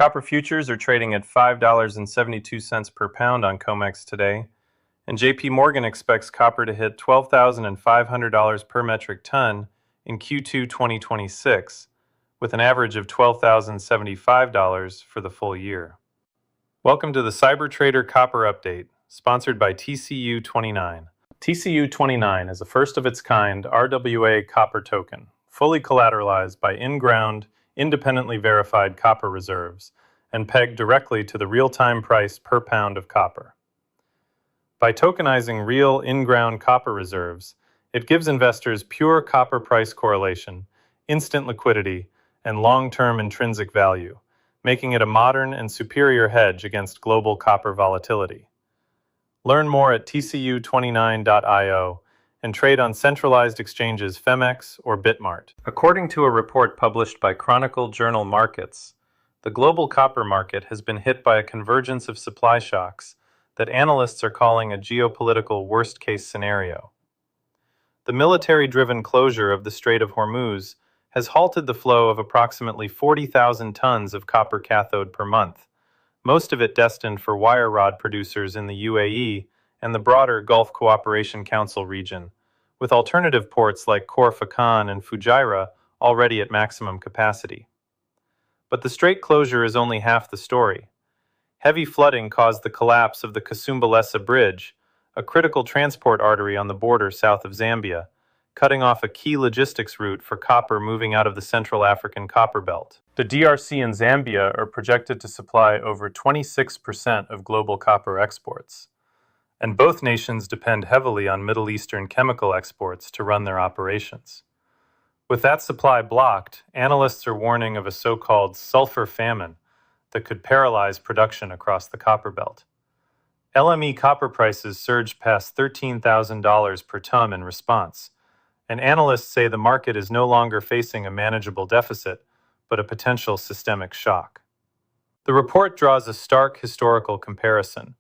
Copper futures are trading at $5.72 per pound on COMEX today, and JP Morgan expects copper to hit $12,500 per metric ton in Q2 2026, with an average of $12,075 for the full year. Welcome to the Sybertrader Copper Update, sponsored by TCU29. TCU29 is a first-of-its-kind RWA copper token, fully collateralized by in-ground, independently verified copper reserves, and pegged directly to the real-time price per pound of copper. By tokenizing real in-ground copper reserves, it gives investors pure copper price correlation, instant liquidity, and long-term intrinsic value, making it a modern and superior hedge against global copper volatility. Learn more at tcu29.io and trade on centralized exchanges Femex or Bitmart. According to a report published by Chronicle Journal Markets, the global copper market has been hit by a convergence of supply shocks that analysts are calling a geopolitical worst-case scenario. The military-driven closure of the Strait of Hormuz has halted the flow of approximately 40,000 tons of copper cathode per month, most of it destined for wire rod producers in the UAE and the broader Gulf Cooperation Council region, with alternative ports like Khor Fakkan and Fujairah already at maximum capacity. But the strait closure is only half the story. Heavy flooding caused the collapse of the Kasumbalesa Bridge, a critical transport artery on the border south of Zambia, cutting off a key logistics route for copper moving out of the Central African Copper Belt. The DRC and Zambia are projected to supply over 26% of global copper exports, and both nations depend heavily on Middle Eastern chemical exports to run their operations. With that supply blocked, analysts are warning of a so-called sulfur famine that could paralyze production across the copper belt. LME copper prices surged past $13,000 per ton in response, and analysts say the market is no longer facing a manageable deficit, but a potential systemic shock. The report draws a stark historical comparison,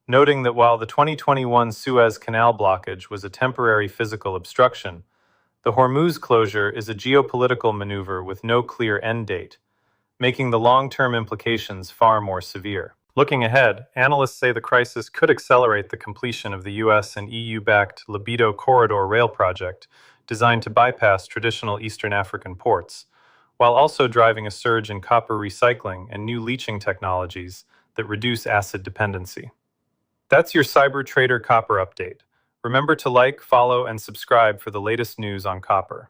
noting that while the 2021 Suez Canal blockage was a temporary physical obstruction, the Hormuz closure is a geopolitical maneuver with no clear end date, making the long-term implications far more severe. Looking ahead, analysts say the crisis could accelerate the completion of the US and EU-backed Libido Corridor rail project designed to bypass traditional Eastern African ports, while also driving a surge in copper recycling and new leaching technologies that reduce acid dependency. That's your Sybertrader Copper Update. Remember to like, follow, and subscribe for the latest news on copper.